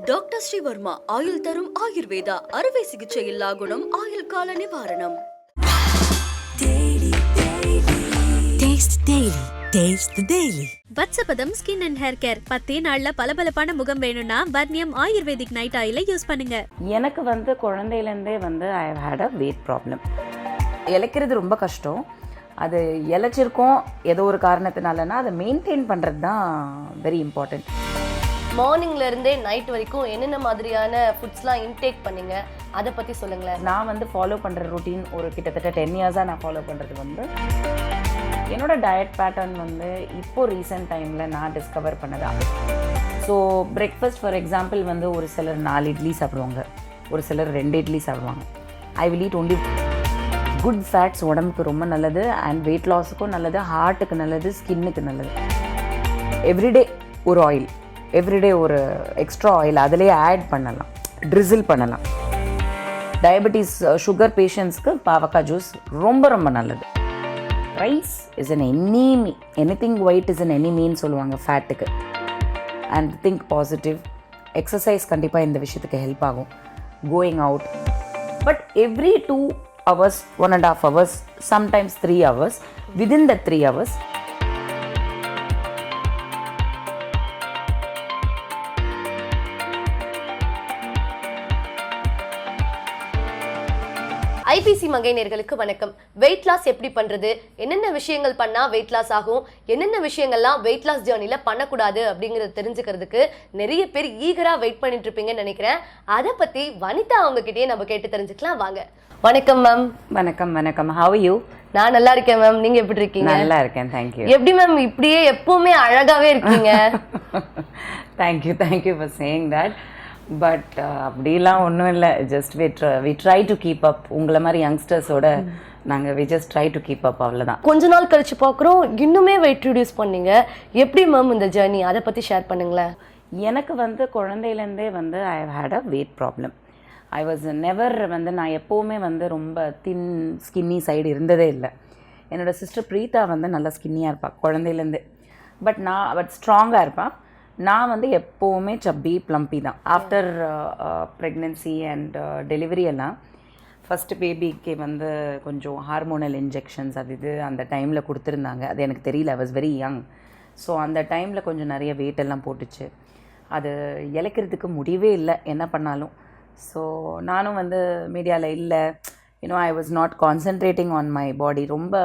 Doctor Sreevarma ஆயுள் தரும் ஆயுர்வேதா அறுவை சிகிச்சை இல்லா குணம் ஆயுள் கால நிவாரணம். வத்சபதம் ஸ்கின் அண்ட் ஹேர் கேர் 10 நாள்ல பளபளப்பான முகம் வேணும்னா வர்ணியம் ஆயுர்வேதிக் நைட் ஆயிலை யூஸ் பண்ணுங்க. எனக்கு குழந்தையிலேருந்தே I have had a weight problem. இழைக்கிறது ரொம்ப கஷ்டம். அது இழைச்சிருக்கோம் ஏதோ ஒரு காரணத்தினாலனா அதை மெயின்டைன் பண்ணுறது தான் வெரி இம்பார்ட்டன்ட். மார்னிங்லேருந்தே நைட் வரைக்கும் என்னென்ன மாதிரியான ஃபுட்ஸ்லாம் இன்டேக் பண்ணீங்க அதை பற்றி சொல்லுங்களேன். நான் ஃபாலோ பண்ணுற ரொட்டீன் ஒரு கிட்டத்தட்ட 10 இயர்ஸாக நான் ஃபாலோ பண்ணுறது என்னோடய டயட் பேட்டர்ன் இப்போது ரீசெண்ட் டைமில் நான் டிஸ்கவர் பண்ணதா. ஸோ பிரேக்ஃபாஸ்ட் ஃபார் எக்ஸாம்பிள் ஒரு சிலர் 4 இட்லி சாப்பிடுவாங்க, ஒரு சிலர் 2 இட்லி சாப்பிடுவாங்க. I will eat only good fats. உடம்புக்கு ரொம்ப நல்லது அண்ட் வெயிட் லாஸுக்கும் நல்லது, ஹார்ட்டுக்கு நல்லது, ஸ்கின்னுக்கு நல்லது. எவ்ரிடே ஒரு ஆயில், எவ்ரிடே ஒரு எக்ஸ்ட்ரா ஆயில் அதிலே ஆட் பண்ணலாம், ட்ரிசில் பண்ணலாம். டயபெட்டிஸ் சுகர் பேஷண்ட்ஸ்க்கு பாவக்காய் ஜூஸ் ரொம்ப ரொம்ப நல்லது. Rice is an enemy, anything white is an எனிமின்னு சொல்லுவாங்க ஃபேட்டுக்கு. And think positive. எக்ஸசைஸ் கண்டிப்பாக இந்த விஷயத்துக்கு ஹெல்ப் ஆகும். Going out, but every 2 hours, 1.5 hours, sometimes 3 hours. Within the 3 hours, IBC மங்கை நேயர்களுக்கு வணக்கம். வெயிட் லாஸ் எப்படி பண்றது, என்னென்ன விஷயங்கள் பண்ணா வெயிட் லாஸ் ஆகும், என்னென்ன விஷயங்கள்லாம் வெயிட் லாஸ் ஜேர்னில பண்ணக்கூடாது அப்படிங்கறத தெரிஞ்சுக்கிறதுக்கு நிறைய பேர் ஈகரா வெயிட் பண்ணிட்டு இருப்பீங்கன்னு நினைக்கிறேன். அதை பத்தி வனிதா அவங்க கிட்டயே நம்ம கேட்டு தெரிஞ்சுக்கலாம் வாங்க. வணக்கம் மேம். வணக்கம் வணக்கம். How are you? நான் நல்லா இருக்கேன் மேம். நீங்க எப்படி இருக்கீங்க? நல்லா இருக்கேன், தேங்க் யூ. எப்படி மேம் இப்படியே எப்பவுமே அழகாவே இருக்கீங்க? Thank you for saying that. But அப்படிலாம் ஒன்றும் இல்லை. Just we try to keep up. உங்களை மாதிரி யங்ஸ்டர்ஸோட நாங்கள் we just try to keep up, அவ்வளோதான். கொஞ்ச நாள் கழிச்சு பார்க்குறோம் இன்னுமே வெயிட் ரிடியூஸ் பண்ணீங்க. எப்படி மேம் இந்த ஜேர்னி, அதை பற்றி ஷேர் பண்ணுங்களேன். எனக்கு குழந்தையிலேருந்தே I have had a weight problem. I was never நான் எப்போவுமே ரொம்ப தின் ஸ்கின்னி சைடு இருந்ததே இல்லை. என்னோடய சிஸ்டர் பிரீதா நல்லா ஸ்கின்னியாக இருப்பாள் குழந்தையிலேருந்து. பட் ஸ்ட்ராங்காக இருப்பாள். நான் எப்போவுமே சப்பி ப்ளம்பி தான். ஆஃப்டர் ப்ரெக்னென்சி அண்ட் டெலிவரி எல்லாம் ஃபஸ்ட்டு பேபிக்கு கொஞ்சம் ஹார்மோனல் இன்ஜெக்ஷன்ஸ் அது இது அந்த டைமில் கொடுத்துருந்தாங்க. அது எனக்கு தெரியல, ஐ வாஸ் வெரி யங். ஸோ அந்த டைமில் கொஞ்சம் நிறைய வெயிட் எல்லாம் போட்டுச்சு. அது இழைக்கிறதுக்கு முடியவே இல்லை என்ன பண்ணாலும். ஸோ நானும் மீடியாவில் இல்லை, ஐ was not concentrating on my body. ரொம்ப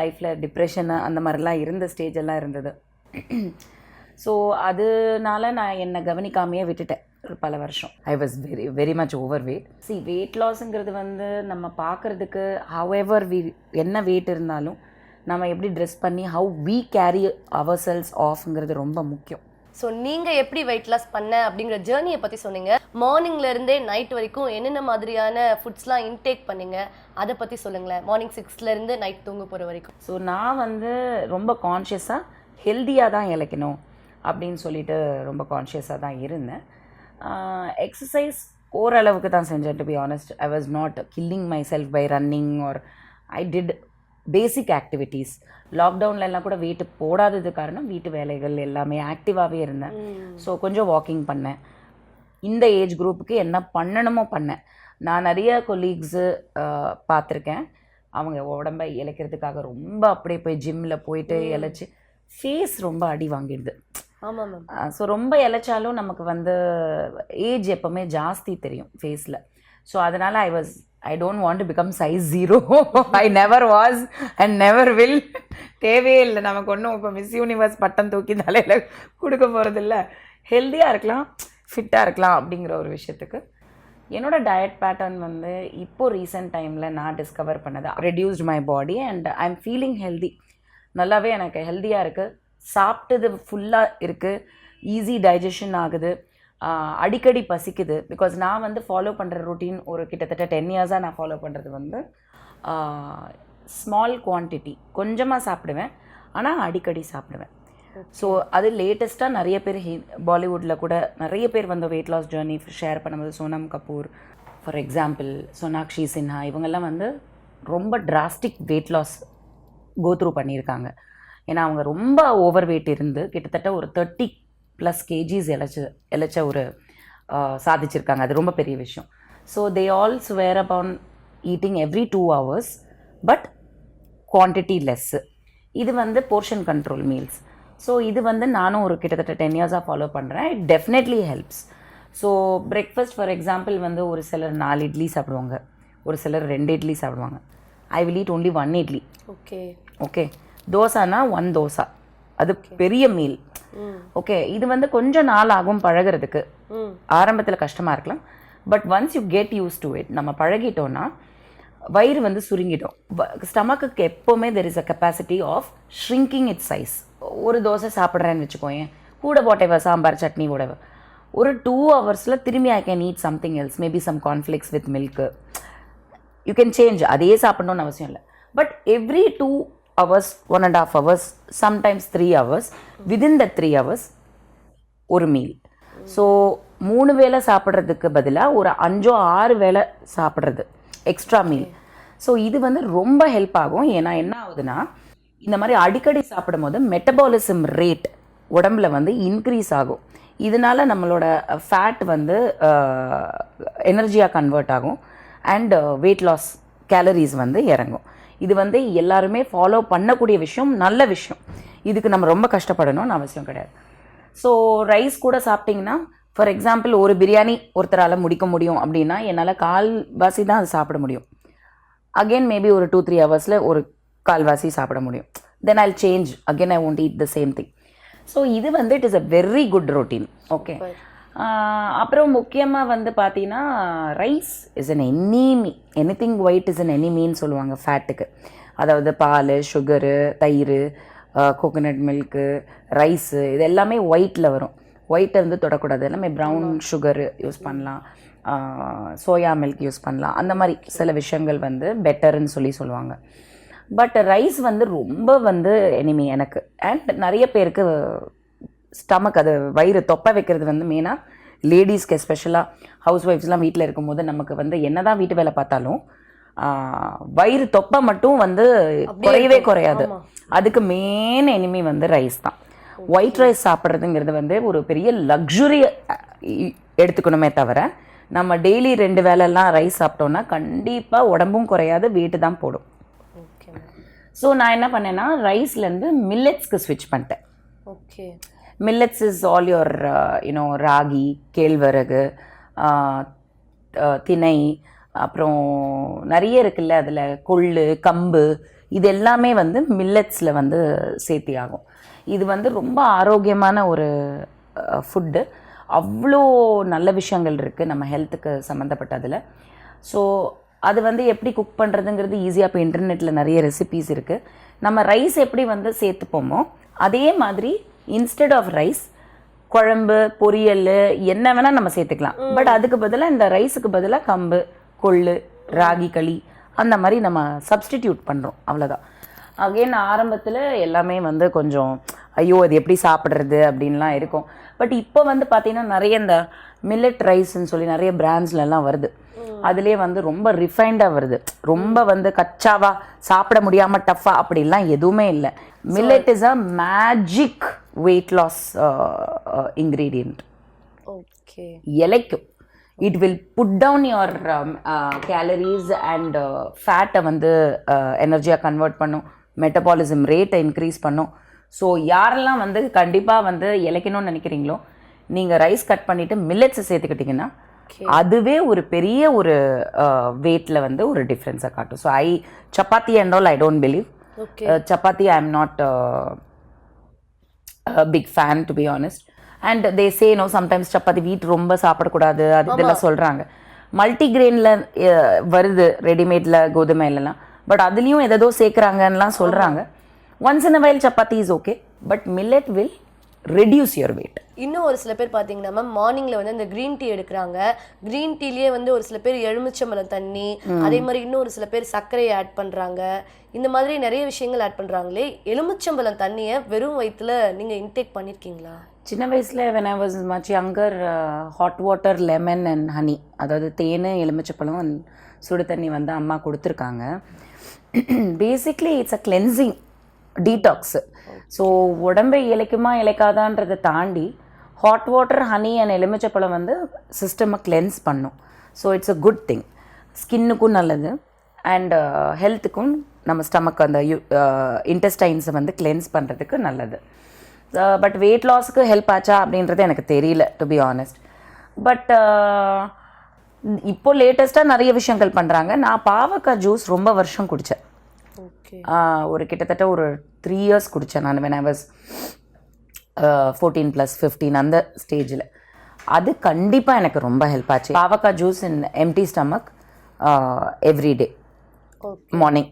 லைஃப்பில் டிப்ரெஷனு அந்த மாதிரிலாம் இருந்த ஸ்டேஜ் எல்லாம் இருந்தது. ஸோ அதனால நான் என்னை கவனிக்காமையே விட்டுட்டேன் ஒரு பல வருஷம். I was very very much overweight. Weight லாஸுங்கிறது நம்ம பார்க்குறதுக்கு ஹவெவர் என்ன வெயிட் இருந்தாலும் நம்ம எப்படி ட்ரெஸ் பண்ணி how we carry ourselves ஆஃப்ங்கிறது ரொம்ப முக்கியம். ஸோ நீங்கள் எப்படி வெயிட் லாஸ் பண்ண அப்படிங்கிற ஜேர்னியை பற்றி சொன்னீங்க. மார்னிங்லேருந்தே நைட் வரைக்கும் என்னென்ன மாதிரியான ஃபுட்ஸ்லாம் இன்டேக் பண்ணீங்க அதை பற்றி சொல்லுங்களேன். மார்னிங் 6லேருந்து நைட் தூங்க போகிற வரைக்கும். ஸோ நான் ரொம்ப கான்ஷியஸாக ஹெல்த்தியாக தான் இழைக்கணும் அப்படின்னு சொல்லிட்டு ரொம்ப கான்ஷியஸாக தான் இருந்தேன். எக்ஸசைஸ் ஓரளவுக்கு தான் செஞ்சேன். To be honest, I was not killing myself by running or I did basic activities. லாக்டவுன்லலாம் கூட வெயிட் போடாதது காரணம் வீட்டு வேலைகள் எல்லாமே ஆக்டிவாகவே இருந்தேன். ஸோ கொஞ்சம் வாக்கிங் பண்ணேன். இந்த ஏஜ் குரூப்புக்கு என்ன பண்ணணுமோ பண்ணேன். நான் நிறைய கொலீக்ஸு பார்த்துருக்கேன். அவங்க உடம்பை இழைக்கிறதுக்காக ரொம்ப அப்படியே போய் ஜிம்மில் போயிட்டு இழைச்சி ஃபேஸ் ரொம்ப அடி வாங்கிடுது. ஆமாம் மேம். ஸோ ரொம்ப இழைச்சாலும் நமக்கு ஏஜ் எப்போவுமே ஜாஸ்தி தெரியும் ஃபேஸில். ஸோ அதனால் I don't want to become size 0. I never was and never will. தேவையே இல்லை நமக்கு ஒன்றும். இப்போ மிஸ் யூனிவர்ஸ் பட்டம் தூக்கி தலையில் கொடுக்க போகிறதில்ல. ஹெல்த்தியாக இருக்கலாம், ஃபிட்டாக இருக்கலாம் அப்படிங்கிற ஒரு விஷயத்துக்கு என்னோடய டயட் பேட்டர்ன் இப்போது ரீசெண்ட் டைமில் நான் டிஸ்கவர் பண்ணது. Reduced my body and I am feeling healthy. நல்லாவே எனக்கு ஹெல்த்தியாக இருக்குது. சாப்பிட்டது ஃபுல்லாக இருக்குது, ஈஸி டைஜஷன் ஆகுது, அடிக்கடி பசிக்குது. பிகாஸ் நான் ஃபாலோ பண்ணுற ரொட்டீன் ஒரு கிட்டத்தட்ட 10 இயர்ஸாக நான் ஃபாலோ பண்ணுறது ஸ்மால் குவான்டிட்டி, கொஞ்சமாக சாப்பிடுவேன் ஆனால் அடிக்கடி சாப்பிடுவேன். ஸோ அது லேட்டஸ்ட்டாக நிறைய பேர் பாலிவுட்டில் கூட நிறைய பேர் வெயிட் லாஸ் ஜேர்னி ஷேர் பண்ணும்போது சோனம் கபூர் ஃபார் எக்ஸாம்பிள், சோனாக்ஷி சின்ஹா இவங்கெல்லாம் ரொம்ப டிராஸ்டிக் வெயிட் லாஸ் கோத்ரூ பண்ணியிருக்காங்க. ஏன்னா அவங்க ரொம்ப ஓவர் வெயிட் இருந்து கிட்டத்தட்ட ஒரு 30+ kgs இழைச்ச ஒரு சாதிச்சிருக்காங்க. அது ரொம்ப பெரிய விஷயம். So they all swear upon eating every 2 hours but quantity less. இது வந்து போர்ஷன் கண்ட்ரோல் மீல்ஸ். ஸோ இது வந்து நானும் ஒரு கிட்டத்தட்ட 10 years ஃபாலோ பண்ணுறேன். It definitely helps. So breakfast for example வந்து ஒரு சிலர் 4 இட்லி சாப்பிடுவாங்க, ஒரு சிலர் 2 இட்லி சாப்பிடுவாங்க. I will eat only 1 idli. Okay. தோசானா 1 தோசா, அது பெரிய மீல். ஓகே. இது வந்து கொஞ்சம் நாள் ஆகும் பழகிறதுக்கு. ஆரம்பத்தில் கஷ்டமாக இருக்கலாம், but once you get used to it, நம்ம பழகிட்டோன்னா வயிறு வந்து சுருங்கிடும். ஸ்டமக்குக்கு எப்போவுமே there is a capacity of shrinking it size. ஒரு தோசை சாப்பிட்றேன்னு வச்சுக்கோயேன், கூட போட்டேவா சாம்பார் சட்னி கூடவா, ஒரு 2 hours திரும்பி I can eat something else, maybe some cornflakes with milk. You can change, அதே சாப்பிடணும்னு அவசியம் இல்லை. But every 2 hours, 1.5 hours, sometimes 3 hours, within the 3 hours ஒரு மீல். ஸோ 3 வேளை சாப்பிட்றதுக்கு பதிலாக ஒரு 5-6 வேளை சாப்பிட்றது எக்ஸ்ட்ரா மீல். ஸோ இது வந்து ரொம்ப ஹெல்ப் ஆகும். ஏன்னா என்ன ஆகுதுன்னா, இந்த மாதிரி அடிக்கடி சாப்பிடும் போது மெட்டபாலிசம் ரேட் உடம்புல வந்து இன்க்ரீஸ் ஆகும். இதனால நம்மளோட ஃபேட் வந்து எனர்ஜியாக கன்வெர்ட் ஆகும் அண்ட் வெயிட் லாஸ் கேலரிஸ் வந்து இறங்கும். இது வந்து எல்லாருமே ஃபாலோ பண்ணக்கூடிய விஷயம், நல்ல விஷயம். இதுக்கு நம்ம ரொம்ப கஷ்டப்படணும்னு அவசியம் கிடையாது. ஸோ ரைஸ் கூட சாப்பிட்டிங்கன்னா, ஃபார் எக்ஸாம்பிள் ஒரு பிரியாணி ஒருத்தரால் முடிக்க முடியும் அப்படின்னா, என்னால் கால்வாசி தான் அது சாப்பிட முடியும். அகெயின் மேபி ஒரு 2-3 hours ஒரு கால்வாசி சாப்பிட முடியும். Then I'll change again, I won't eat the same thing. So இது வந்து it is a very good routine. Okay. அப்புறம் முக்கியமாக வந்து பார்த்தீங்கன்னா, rice is an enemy. Anything white is an எனிமின்னு சொல்லுவாங்க ஃபேட்டுக்கு. அதாவது பால், சுகரு, தயிர், கோகோனட் மில்க்கு, ரைஸு, இது எல்லாமே ஒயிட்டில் வரும். ஒயிட்டை வந்து தொடக்கூடாது. எல்லாமே ப்ரௌன் சுகரு யூஸ் பண்ணலாம், சோயா மில்க் யூஸ் பண்ணலாம். அந்த மாதிரி சில விஷயங்கள் வந்து பெட்டர்ன்னு சொல்லுவாங்க. பட் ரைஸ் வந்து ரொம்ப வந்து எனிமி எனக்கு. அண்ட் நிறைய பேருக்கு ஸ்டமக், அது வயிறு தொப்பை வைக்கிறது வந்து மெயினாக லேடிஸ்க்கு, எஸ்பெஷலாக ஹவுஸ் ஒய்ஃப்ஸ்லாம் வீட்டில் இருக்கும்போது நமக்கு வந்து என்ன தான் வீட்டு வேலை பார்த்தாலும் வயிறு தொப்பை மட்டும் வந்து குறையவே குறையாது. அதுக்கு மெயின் எனிமி வந்து ரைஸ் தான். ஒயிட் ரைஸ் சாப்பிட்றதுங்கிறது வந்து ஒரு பெரிய லக்ஸுரி எடுத்துக்கணுமே தவிர, நம்ம டெய்லி 2 வேளைலாம் ரைஸ் சாப்பிட்டோன்னா கண்டிப்பாக உடம்பும் குறையாது, வெயிட்டு தான் போடும். ஸோ நான் என்ன பண்ணேன்னா, ரைஸ்லேருந்து மில்லட்ஸ்க்கு ஸ்விட்ச் பண்ணிட்டேன். Okay. Millets is all your you know ragi, கேழ்வரகு, திணை, அப்புறம் நிறைய இருக்குல்ல, அதில் கொள்ளு, கம்பு, இது எல்லாமே வந்து மில்லட்ஸில் வந்து சேர்த்தி ஆகும். இது வந்து ரொம்ப ஆரோக்கியமான ஒரு ஃபுட்டு. அவ்வளோ நல்ல விஷயங்கள் இருக்குது நம்ம ஹெல்த்துக்கு சம்மந்தப்பட்டதில். ஸோ அது வந்து எப்படி குக் பண்ணுறதுங்கிறது ஈஸியாக இப்போ இன்டர்நெட்டில் நிறைய ரெசிபீஸ் இருக்குது. நம்ம ரைஸ் எப்படி வந்து சேர்த்துப்போமோ அதே மாதிரி இன்ஸ்டெட் ஆஃப் ரைஸ் குழம்பு, பொரியல் என்ன வேணால் நம்ம சேர்த்துக்கலாம். பட் அதுக்கு பதிலாக இந்த ரைஸுக்கு பதிலாக கம்பு, கொள்ளு, ராகி களி அந்த மாதிரி நம்ம சப்ஸ்டிடியூட் பண்ணுறோம், அவ்வளோதான். அகெயின் ஆரம்பத்தில் எல்லாமே வந்து கொஞ்சம் ஐயோ அது எப்படி சாப்பிட்றது அப்படின்லாம் இருக்கும். பட் இப்போ வந்து பார்த்திங்கன்னா நிறைய இந்த மில்லட் ரைஸ்ன்னு சொல்லி நிறைய பிராண்ட்ஸ்லாம் வருது. அதுலேயே வந்து ரொம்ப ரிஃபைண்டாக வருது. ரொம்ப வந்து கச்சாவா சாப்பிட முடியாமல் டஃப்பாக அப்படிலாம் எதுவுமே இல்லை. Millet is a magic weight loss ingredient. Okay. இலைக்கும் it will put down your calories and ஃபேட்டை வந்து எனர்ஜியாக கன்வெர்ட் பண்ணும், மெட்டபாலிசம் ரேட்டை இன்க்ரீஸ் பண்ணும். ஸோ யாரெல்லாம் வந்து கண்டிப்பாக வந்து இலைக்கணும்னு நினைக்கிறீங்களோ, நீங்கள் ரைஸ் கட் பண்ணிவிட்டு மில்லட்ஸை சேர்த்துக்கிட்டிங்கன்னா அதுவே ஒரு பெரிய ஒரு வெயிட்டில் வந்து ஒரு டிஃப்ரென்ஸை காட்டும். So chapati and all I don't believe. Chapati I am not big fan to be honest. And they say no sometimes chapati wheat ரொம்ப சாப்பிடக்கூடாது, அது இதெல்லாம் சொல்கிறாங்க. மல்டிகிரெயினில் வருது ரெடிமேடில், கோதுமையிலலாம். பட் அதுலேயும் எதோ சேர்க்குறாங்கன்னெலாம் சொல்கிறாங்க. Once in a while chapati is okay, but millet will reduce your wait. இன்னும் ஒரு சில பேர் பார்த்தீங்கன்னா மேம், மார்னிங்கில் வந்து அந்த க்ரீன் டீ எடுக்கிறாங்க. க்ரீன் டீலேயே வந்து ஒரு சில பேர் எலுமிச்சம்பழம் தண்ணி, அதே மாதிரி இன்னும் ஒரு சில பேர் சர்க்கரையை ஆட் பண்ணுறாங்க. இந்த மாதிரி நிறைய விஷயங்கள் ஆட் பண்ணுறாங்களே. எலுமிச்சம்பழம் தண்ணியை வெறும் வயிற்றுல நீங்கள் இன்டேக் பண்ணியிருக்கீங்களா? சின்ன வயசில் when I was much younger, hot water, lemon and honey, அதாவது தேன், எலுமிச்சப்பழம், சுடு தண்ணி வந்து அம்மா கொடுத்துருக்காங்க. Basically it's a cleansing, detox. So உடம்பை இழைக்குமா இழைக்காதான்றதை தாண்டி ஹாட் வாட்டர் ஹனி அண்ட் எலுமிச்சப்பழம் வந்து சிஸ்டமை கிளென்ஸ் பண்ணும். So it's a good thing. ஸ்கின்னுக்கும் நல்லது அண்ட் ஹெல்த்துக்கும் நம்ம ஸ்டமக் அந்த இன்டெஸ்டைன்ஸை வந்து கிளென்ஸ் பண்ணுறதுக்கு நல்லது. பட் வெயிட் லாஸுக்கு ஹெல்ப் ஆச்சா அப்படின்றது எனக்கு தெரியல, டு பி ஆனஸ்ட். பட் இப்போ லேட்டஸ்ட்டாக நிறைய விஷயங்கள் பண்ணுறாங்க. நான் பாவக்காய் ஜூஸ் ரொம்ப வருஷம் குடித்தேன். ஒரு கிட்டத்தட்ட ஒரு 3 years குடித்தேன் நான். when I was 14+15 அந்த ஸ்டேஜில். அது கண்டிப்பாக எனக்கு ரொம்ப ஹெல்ப் ஆச்சு. பாவக்காய் juice in empty stomach everyday morning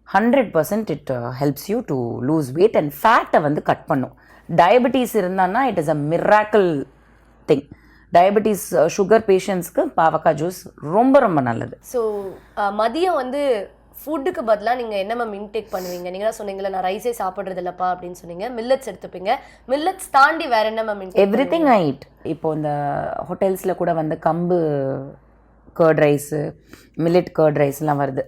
100% it helps you to lose weight and ஃபேட்டை வந்து கட் பண்ணும். டயபெட்டிஸ் இருந்தான்னா it is a miracle thing. Diabetes sugar பேஷண்ட்ஸ்க்கு பாவக்காய் ஜூஸ் ரொம்ப ரொம்ப நல்லது. ஸோ மதியம் வந்து ஃபுட்டுக்கு பதிலாக நீங்கள் என்ன மேம் இன்டேக் பண்ணுவீங்க? நீங்கள் தான் சொன்னீங்களா நான் ரைஸே சாப்பிட்றது இல்லைப்பா அப்படின்னு சொன்னீங்க. மில்லட்ஸ் எடுத்துப்பீங்க. மில்லட்ஸ் தாண்டி வேற என்ன ma'am intake? Everything I eat. இப்போ இந்த ஹோட்டல்ஸில் கூட வந்து கம்பு கர்ட் ரைஸு, மில்லட் கர்ட் ரைஸ்லாம் வருது.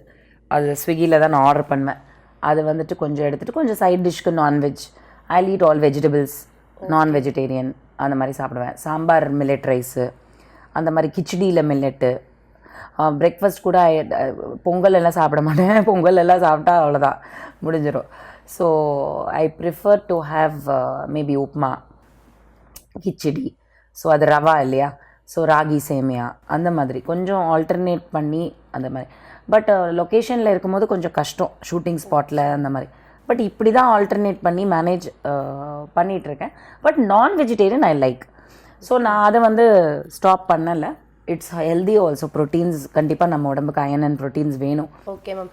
அது ஸ்விக்கியில் தான் நான் ஆர்டர் பண்ணுவேன். அது வந்துட்டு கொஞ்சம் எடுத்துகிட்டு கொஞ்சம் சைட் டிஷ்க்கு non veg. I eat all vegetables, non vegetarian அந்த மாதிரி சாப்பிடுவேன். சாம்பார் மில்லட் ரைஸு, அந்த மாதிரி கிச்சடியில் மில்லட்டு. பிரேக்ஃபாஸ்ட் கூட பொங்கல் எல்லாம் சாப்பிட மாட்டேன். பொங்கல் எல்லாம் சாப்பிட்டா அவ்வளோதான், முடிஞ்சிடும். So I prefer to have maybe upma, khichdi. So அது ரவா இல்லையா, ஸோ ராகி சேமியா அந்த மாதிரி கொஞ்சம் ஆல்டர்னேட் பண்ணி அந்த மாதிரி. பட் லொக்கேஷனில் இருக்கும்போது கொஞ்சம் கஷ்டம், ஷூட்டிங் ஸ்பாட்டில் அந்த மாதிரி. பட் இப்படி தான் ஆல்டர்னேட் பண்ணி மேனேஜ் பண்ணிகிட்ருக்கேன். பட் நான் வெஜிடேரியன் ஐ லைக். ஸோ நான் அதை வந்து ஸ்டாப் பண்ணலை. It's healthy also. ப்ரோட்டீன்ஸ் கண்டிப்பாக நம்ம உடம்புக்கு அயன் அண்ட் ப்ரோட்டீன்ஸ் வேணும். Okay ma'am.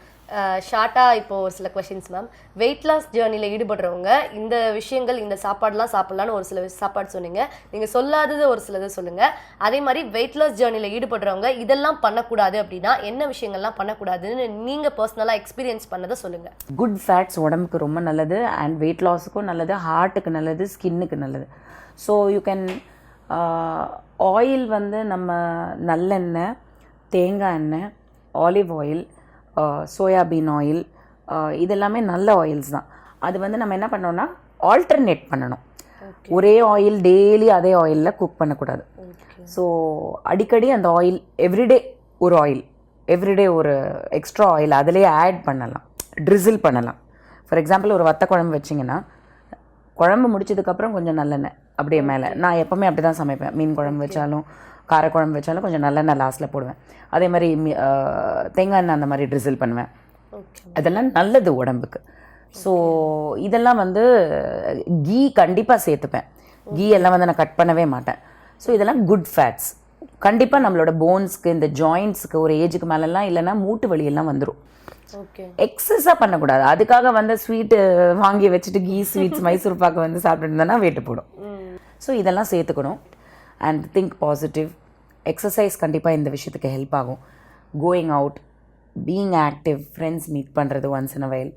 ஷார்ட்டாக இப்போது ஒரு சில கொஷின்ஸ் மேம். வெயிட் லாஸ் ஜேர்னியில் ஈடுபடுறவங்க இந்த விஷயங்கள், இந்த சாப்பாடுலாம் சாப்பிட்லான்னு ஒரு சில சாப்பாடு சொன்னீங்க. நீங்கள் சொல்லாதது ஒரு சிலது சொல்லுங்கள். அதே மாதிரி வெயிட் லாஸ் ஜேர்னியில் ஈடுபடுறவங்க இதெல்லாம் பண்ணக்கூடாது அப்படின்னா என்ன விஷயங்கள்லாம் பண்ணக்கூடாதுன்னு நீங்கள் பர்சனலாக எக்ஸ்பீரியன்ஸ் பண்ணதை சொல்லுங்கள். குட் ஃபேட்ஸ் உடம்புக்கு ரொம்ப நல்லது அண்ட் வெயிட் லாஸுக்கும் நல்லது, ஹார்ட்டுக்கு நல்லது, ஸ்கின்னுக்கு நல்லது. ஸோ யூ கேன் ஆயில் வந்து நம்ம நல்லெண்ணெய், தேங்காய் எண்ணெய், ஆலிவ் ஆயில், சோயாபீன் ஆயில், இதெல்லாமே நல்ல ஆயில்ஸ் தான். அது வந்து நம்ம என்ன பண்ணோம்னா ஆல்டர்னேட் பண்ணணும். ஒரே ஆயில் டெய்லி அதே ஆயிலில் குக் பண்ணக்கூடாது. ஸோ அடிக்கடி அந்த ஆயில் எவ்ரிடே ஒரு ஆயில், எவ்ரிடே ஒரு எக்ஸ்ட்ரா ஆயில் அதிலே ஆட் பண்ணலாம், ட்ரிசில் பண்ணலாம். ஃபார் எக்ஸாம்பிள் ஒரு வத்த குழம்பு வச்சிங்கன்னா குழம்பு முடிச்சதுக்கப்புறம் கொஞ்சம் நல்லெண்ணெய் அப்படியே மேலே. நான் எப்போவுமே அப்படி தான் சமைப்பேன். மீன் குழம்பு வச்சாலும் காரக்குழம்பு வச்சாலும் கொஞ்சம் நல்லெண்ணெய் லாஸ்ட்டில் போடுவேன். அதே மாதிரி தேங்காய் எண்ணெய் அந்த மாதிரி ட்ரிசில் பண்ணுவேன். அதெல்லாம் நல்லது உடம்புக்கு. ஸோ இதெல்லாம் வந்து கீ கண்டிப்பாக சேர்த்துப்பேன். கீ எல்லாம் வந்து நான் கட் பண்ணவே மாட்டேன். ஸோ இதெல்லாம் குட் ஃபேட்ஸ். கண்டிப்பாக நம்மளோட போன்ஸ்க்கு, இந்த ஜாயின்ட்ஸுக்கு ஒரு ஏஜுக்கு மேலெல்லாம் இல்லைன்னா மூட்டு வலியெல்லாம் வந்துடும். எக்ஸஸாக பண்ணக்கூடாது. அதுக்காக வந்து ஸ்வீட்டு வாங்கி வச்சுட்டு கீ ஸ்வீட்ஸ், மைசூர் பாக்கு வந்து சாப்பிட்டு இருந்தேன்னா வெயிட்டு போடும். ஸோ இதெல்லாம் சேர்த்துக்கணும். And think positive. எக்ஸசைஸ் கண்டிப்பாக இந்த விஷயத்துக்கு ஹெல்ப் ஆகும். Going out, being active, friends meet பண்ணுறது once in a while,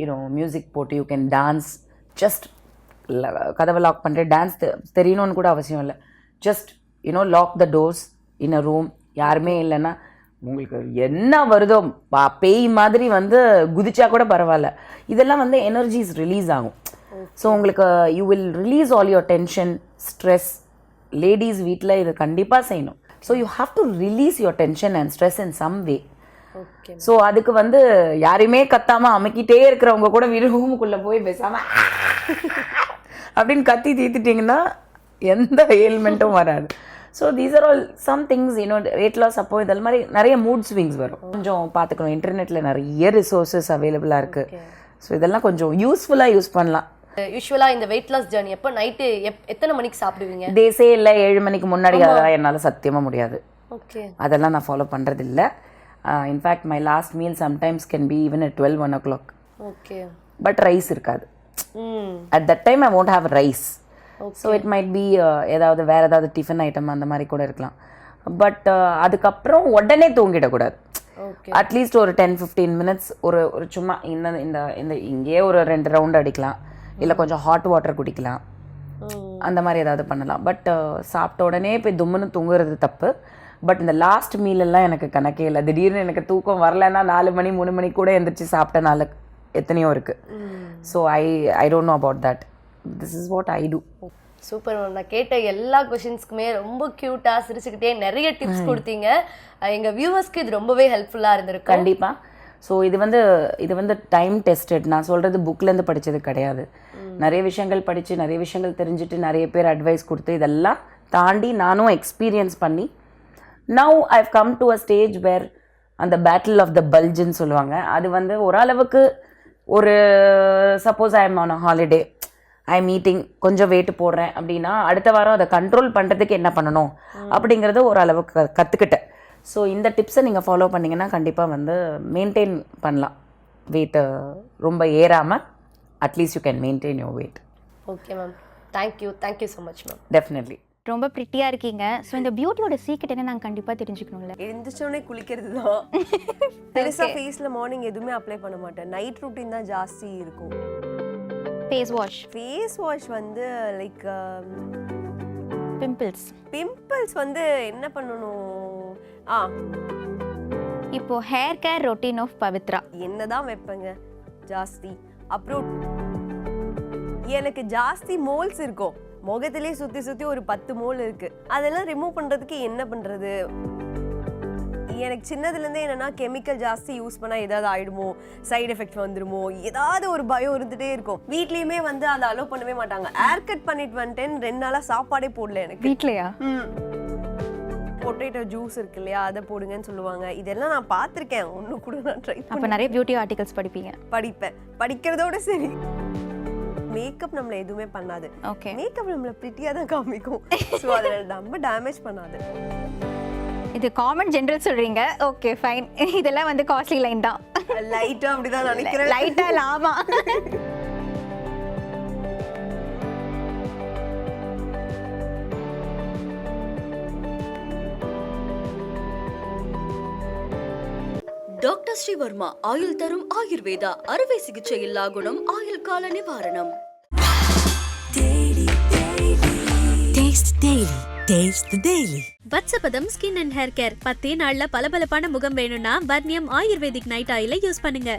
you know music போட்டு யூ கேன் டான்ஸ். ஜஸ்ட் கதவை லாக் பண்ணுற டான்ஸ் தெரியணும்னு கூட அவசியம் இல்லை. Just you know lock the doors in a room. யாருமே இல்லைன்னா உங்களுக்கு என்ன வருதோ பேய் மாதிரி வந்து குதிச்சா கூட பரவாயில்ல. இதெல்லாம் வந்து எனர்ஜிஸ் ரிலீஸ் ஆகும். ஸோ உங்களுக்கு you will release all your tension, stress. Ladies வீட்டில் இது கண்டிப்பாக செய்யணும். So you have to release your tension and stress in some way. So அதுக்கு வந்து யாரையுமே கத்தாமல் அமைக்கிட்டே இருக்கிறவங்க கூட ரூமுக்குள்ளே போய் பேசாமல் அப்படின்னு கத்தி தீர்த்துட்டிங்கன்னா எந்த ஏல்மெண்ட்டும் வராது. So these are all some things. Weight loss அப்போ இதில் மாதிரி நிறைய மூட் ஸ்விங்ஸ் வரும். கொஞ்சம் பார்த்துக்கணும். இன்டர்நெட்டில் நிறைய ரிசோர்ஸஸ் அவைலபிளாக இருக்குது. ஸோ இதெல்லாம் கொஞ்சம் யூஸ்ஃபுல்லாக யூஸ் பண்ணலாம். யூஸ்வலாக இந்த வெயிட் லாஸ் ஜர்னி எப்போ நைட்டு எத்தனை மணிக்கு சாப்பிடுவீங்க? டேஸே இல்லை 7 மணிக்கு முன்னாடி. அதெல்லாம் என்னால் சத்தியமாக முடியாது. ஓகே, அதெல்லாம் நான் ஃபாலோ பண்ணுறது இல்லை. In fact my last meal sometimes can be even at 12-1 o'clock. Okay, but rice இருக்காது. At that time I won't have rice. So it might be ஏதாவது வேறு ஏதாவது டிஃபன் ஐட்டம் அந்த மாதிரி கூட இருக்கலாம். பட் அதுக்கப்புறம் உடனே தூங்கிடக்கூடாது. அட்லீஸ்ட் ஒரு 10-15 minutes ஒரு சும்மா இந்த இங்கேயே ஒரு 2 ரவுண்ட் அடிக்கலாம். இல்லை கொஞ்சம் ஹாட் வாட்டர் குடிக்கலாம். அந்த மாதிரி ஏதாவது பண்ணலாம். பட் சாப்பிட்ட உடனே போய் தும்முன்னு தூங்குறது தப்பு. பட் இந்த லாஸ்ட் மீலெல்லாம் எனக்கு கணக்கே இல்லை. திடீர்னு எனக்கு தூக்கம் வரலைன்னா 4 மணி 3 மணி கூட எந்திரிச்சு சாப்பிட்ட நாள் எத்தனையோ இருக்குது. So I don't know about that. This is what I do. Super ma'am. நான் கேட்ட எல்லா கொஷின்ஸ்க்குமே ரொம்ப க்யூட்டா சிரிச்சுக்கிட்டே நிறைய டிப்ஸ் கொடுத்தீங்க. எங்க வியூவர்ஸ்க்கு இது ரொம்பவே ஹெல்ப்ஃபுல்லா இருந்திருக்கும். கண்டிப்பாக. ஸோ இது வந்து டைம் டெஸ்டட். நான் சொல்கிறது புக்லேருந்து படித்தது கிடையாது. நிறைய விஷயங்கள் படித்து நிறைய விஷயங்கள் தெரிஞ்சுட்டு நிறைய பேர் அட்வைஸ் கொடுத்து இதெல்லாம் தாண்டி நானும் எக்ஸ்பீரியன்ஸ் பண்ணி now I have come to a stage where அந்த பேட்டில் ஆஃப் த பல்ஜுன்னு சொல்லுவாங்க. அது வந்து ஓரளவுக்கு ஒரு suppose I am on a holiday, I meeting, கொஞ்சம் வெயிட் போடுறேன் அப்படின்னா அடுத்த வாரம் அதை கண்ட்ரோல் பண்ணுறதுக்கு என்ன பண்ணணும் அப்படிங்கிறது ஓரளவுக்கு கற்றுக்கிட்டேன். ஸோ இந்த டிப்ஸை நீங்கள் ஃபாலோ பண்ணிங்கன்னா கண்டிப்பாக வந்து மெயின்டைன் பண்ணலாம். வெயிட்டு ரொம்ப ஏறாமல் at least you can maintain your weight. Okay ma'am, thank you so much ma'am. Definitely. ரொம்ப ப்ரிட்டியாக இருக்கீங்க. ஸோ இந்த பியூட்டியோட சீக்ரெட் என்ன நாங்கள் கண்டிப்பாக தெரிஞ்சுக்கணும்ல. எழுந்திரிச்சோடனே குளிக்கிறது தான். பெருசாக ஃபேஸில் மார்னிங் எதுவுமே அப்ளை பண்ண மாட்டேன். நைட் ரூட்டீன் தான் ஜாஸ்தி இருக்கும். ஃபேஸ் வாஷ் வந்து லைக் பிம்பிள்ஸ் வந்து என்ன பண்ணணும்? இப்போ hair care routine of Pavithra என்னதான் வைப்பேங்க ஜாஸ்தி. அப்புறம் எனக்கு ஜாஸ்தி மோல்ஸ் இருக்கும் முகத்திலே சுற்றி ஒரு 10 மோல் இருக்கு. அதெல்லாம் ரிமூவ் பண்ணுறதுக்கு என்ன பண்ணுறது? எனக்கு சின்னதுலேருந்தே என்னென்னா கெமிக்கல் ஜாஸ்தி யூஸ் பண்ணால் ஏதாவது ஆகிடுமோ, சைடு எஃபெக்ட் வந்துடுமோ, ஏதாவது ஒரு பயம் இருந்துகிட்டே இருக்கும். வீட்லேயுமே வந்து அதை அலோவ் பண்ணவே மாட்டாங்க. ஹேர் கட் பண்ணிட்டு வந்துட்டேன், 2 நாளாக சாப்பாடே போடல எனக்கு வீட்லையா. பொட்டேட்டோ ஜூஸ் இருக்கு இல்லையா, அதை போடுங்கன்னு சொல்லுவாங்க. இதெல்லாம் நான் பார்த்துருக்கேன். ஒன்று கூட நான் ட்ரை அப்போ நிறைய பியூட்டி ஆர்டிகல்ஸ் படிப்பேன். படிக்கிறதோட சரி. மேக்கப் நம்மளை எதுவுமே பண்ணாது. ஓகே, மேக்கப் நம்மளை ப்ரிட்டியாக தான் காமிக்கும். ஸோ அதை நம்ம டேமேஜ் பண்ணாது. இது காமன் ஜென்ரல் சொல்றீங்க. Okay fine. இதெல்லாம் வந்து காஸ்ட்லி லைன் தான். லைட்டாக அப்படிதான் நினைக்கிறேன். லைட்டாக லாமா. டாக்டர் ஸ்ரீவர்மா ஆயுள் தரும் ஆயுர்வேதா அறுவை சிகிச்சை இல்லா குணம் ஆயுள் கால நிவாரணம். வத்சபதம் ஸ்கின் அண்ட் ஹேர் கேர் 10 நாள்ல பளபளப்பான முகம் வேணும்னா வர்ணியம் ஆயுர்வேதிக் நைட் ஆயிலை யூஸ் பண்ணுங்க.